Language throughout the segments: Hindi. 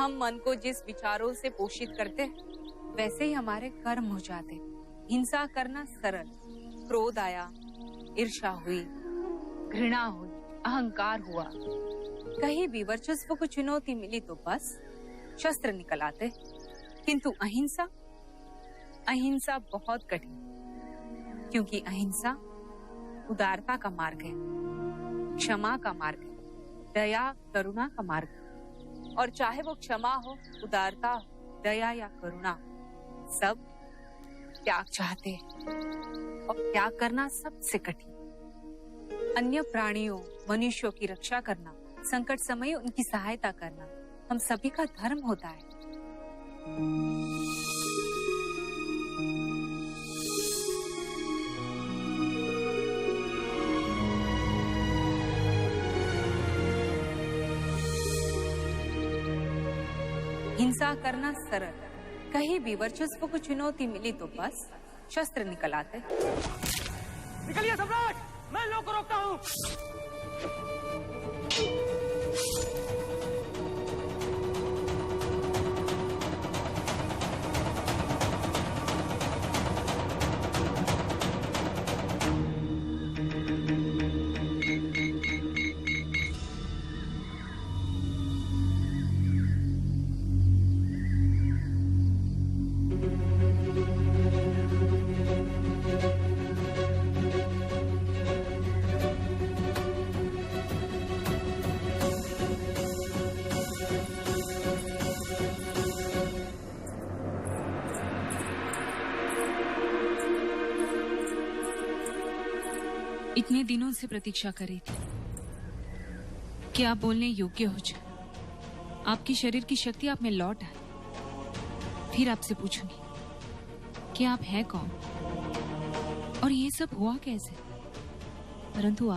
हम मन को जिस विचारों से पोषित करते हैं, वैसे ही हमारे कर्म हो जाते। हिंसा करना सरल, क्रोध आया, ईर्ष्या हुई, घृणा हुई, अहंकार हुआ, कहीं भी वर्चस्व को चुनौती मिली तो बस शस्त्र निकल आते। किंतु अहिंसा, अहिंसा बहुत कठिन, क्योंकि अहिंसा उदारता का मार्ग है, क्षमा का मार्ग है, दया करुणा का मार्ग है। और चाहे वो क्षमा हो, उदारता हो, दया या करुणा, सब त्याग चाहते हैं। और त्याग करना सबसे कठिन। अन्य प्राणियों, मनुष्यों की रक्षा करना, संकट समय उनकी सहायता करना हम सभी का धर्म होता है। हिंसा करना सरल, कहीं भी वर्चस्व को चुनौती मिली तो बस शस्त्र निकल आते। निकलिए सम्राट, मैं लोगों को रोकता हूँ। इतने दिनों से प्रतीक्षा कर रही थी कि आप बोलने योग्य हो जाए, आपकी शरीर की शक्ति आप में लौट आए। फिर आपसे पूछूंगी कि आप हैं कौन और ये सब हुआ कैसे। परंतु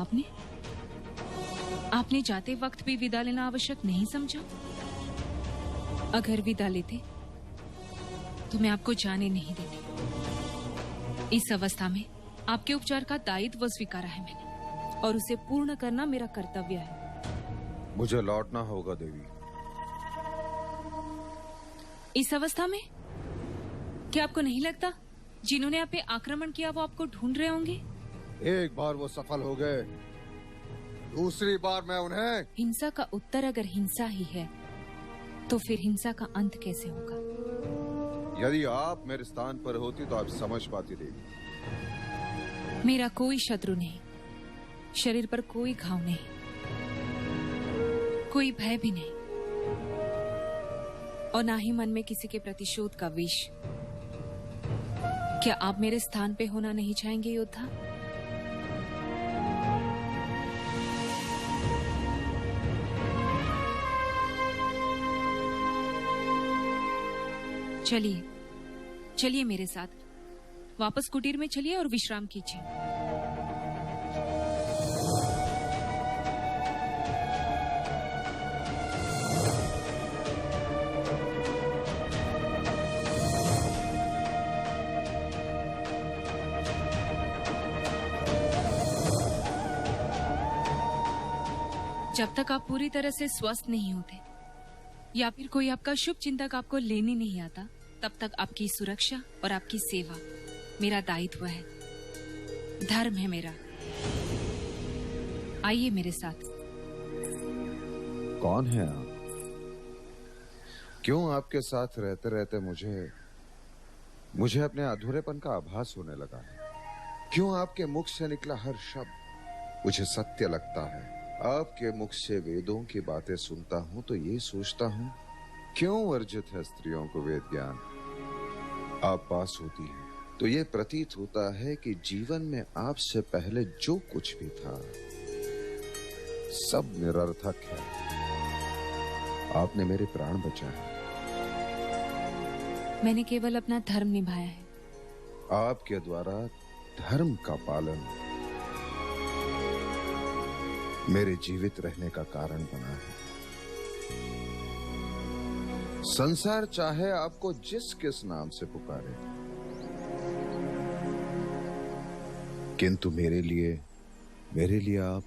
आपने जाते वक्त भी विदा लेना आवश्यक नहीं समझा। अगर विदा लेते तो मैं आपको जाने नहीं देती। इस अवस्था में आपके उपचार का दायित्व स्वीकारा है मैंने, और उसे पूर्ण करना मेरा कर्तव्य है। मुझे लौटना होगा देवी। इस अवस्था में क्या आपको नहीं लगता जिन्होंने आप पे आक्रमण किया वो आपको ढूंढ रहे होंगे? एक बार वो सफल हो गए, दूसरी बार मैं उन्हें। हिंसा का उत्तर अगर हिंसा ही है तो फिर हिंसा का अंत कैसे होगा? यदि आप मेरे स्थान पर होती तो आप समझ पाती देवी। मेरा कोई शत्रु नहीं, शरीर पर कोई घाव नहीं, कोई भय भी नहीं, और ना ही मन में किसी के प्रतिशोध का विष। क्या आप मेरे स्थान पे होना नहीं चाहेंगे योद्धा? चलिए चलिए मेरे साथ, वापस कुटीर में चलिए और विश्राम कीजिए। जब तक आप पूरी तरह से स्वस्थ नहीं होते या फिर कोई आपका शुभ चिंतक आपको लेने नहीं आता, तब तक आपकी सुरक्षा और आपकी सेवा मेरा दायित्व है, धर्म है मेरा। आइए मेरे साथ। कौन है आप? क्यों आपके साथ रहते रहते मुझे अपने अधूरेपन का आभास होने लगा है? क्यों आपके मुख से निकला हर शब्द मुझे सत्य लगता है? आपके मुख से वेदों की बातें सुनता हूं तो ये सोचता हूं, क्यों वर्जित है स्त्रियों को वेद ज्ञान? आप पास होती हैं तो ये प्रतीत होता है कि जीवन में आपसे पहले जो कुछ भी था सब निरर्थक है। आपने मेरे प्राण बचाए। मैंने केवल अपना धर्म निभाया है। आपके द्वारा धर्म का पालन मेरे जीवित रहने का कारण बना है। संसार चाहे आपको जिस किस नाम से पुकारे, किंतु मेरे लिए आप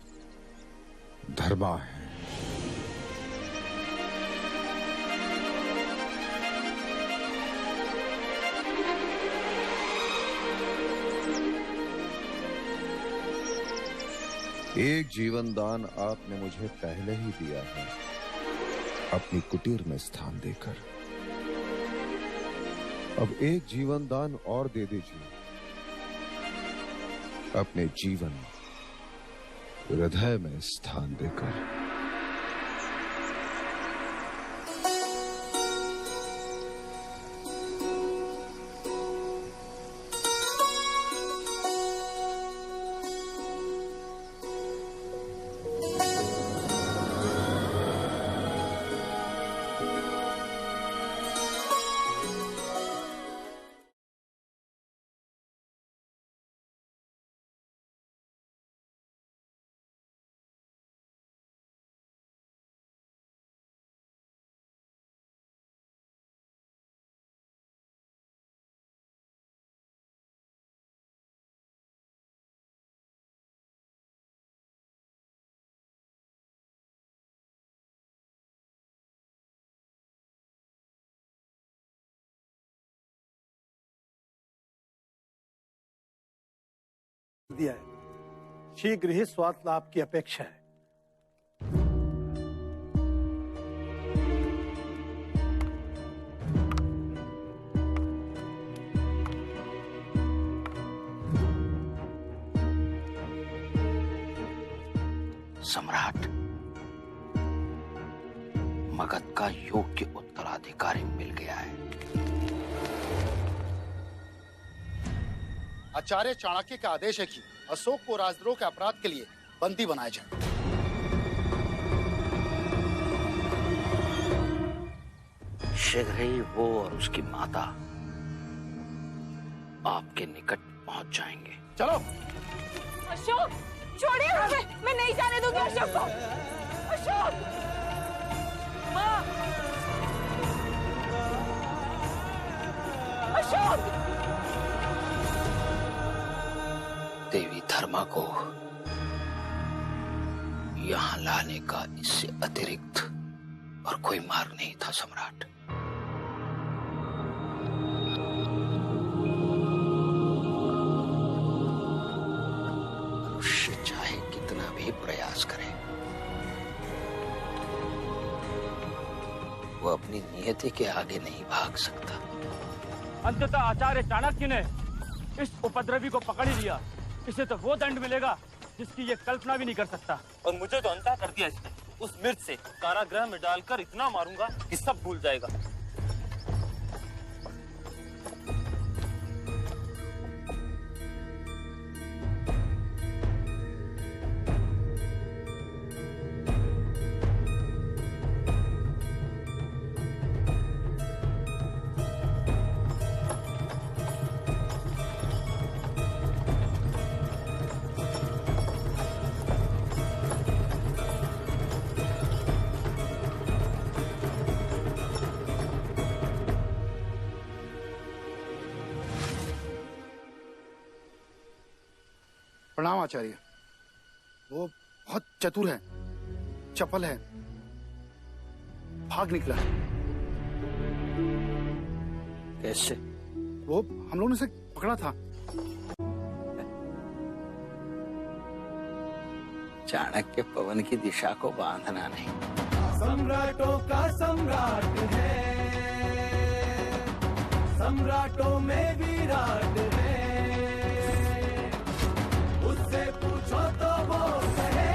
धर्मा हैं। एक जीवन दान आपने मुझे पहले ही दिया है, अपनी कुटीर में स्थान देकर। अब एक जीवन दान और दे दीजिए, अपने जीवन हृदय में स्थान देकर। दिया है, शीघ्र ही स्वास्थ्य लाभ की अपेक्षा है। सम्राट, मगध का योग्य उत्तराधिकारी मिल गया है। आचार्य चाणक्य का आदेश है कि अशोक को राजद्रोह के अपराध के लिए बंदी बनाया जाए। शीघ्र ही वो और उसकी माता आपके निकट पहुंच जाएंगे। चलो। अशोक, छोड़िए मुझे, मैं नहीं जाने दूंगी अशोक को। अशोक, माँ, अशोक। देवी धर्मा को यहां लाने का इससे अतिरिक्त और कोई मार्ग नहीं था सम्राट। मनुष्य चाहे कितना भी प्रयास करे, वो अपनी नियति के आगे नहीं भाग सकता। अंततः आचार्य चाणक्य ने इस उपद्रवी को पकड़ ही लिया। इसे तो वो दंड मिलेगा जिसकी ये कल्पना भी नहीं कर सकता। और मुझे तो अंधा कर दिया इसने। उस मिर्च से कारागृह में डालकर इतना मारूंगा कि सब भूल जाएगा। प्रणाम आचार्य। वो बहुत चतुर है, चपल है, भाग निकला है। कैसे? वो हम लोगों ने उसे पकड़ा था। चाणक्य पवन की दिशा को बांधना नहीं। सम्राटों का सम्राट है, सम्राटों में विराट है। उससे पूछो तो वो कहे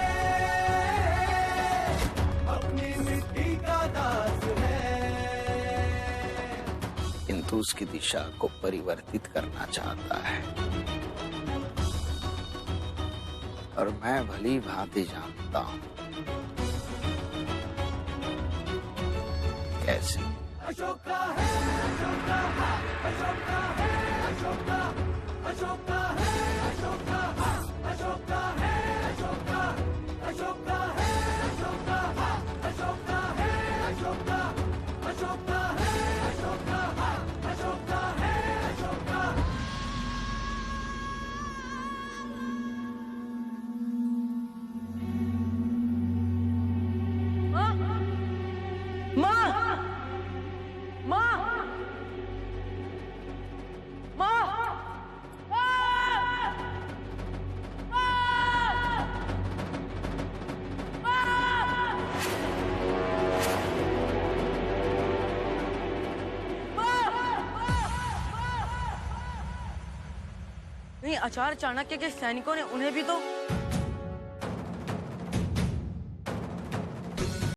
अपनी मिट्टी का दास है। किंतु उसकी दिशा को परिवर्तित करना चाहता है, और मैं भली भांति जानता हूं कैसे। अशोका है, अशोका, अशोका है, अशोका, अशोका है, अशोका, अशोका है, अशोका, अशोका है, अशोका, अशोका है, अशोका, अशोका है, अशोका, अशोका है, अशोका। नहीं, आचार्य चाणक्य के सैनिकों ने उन्हें भी तो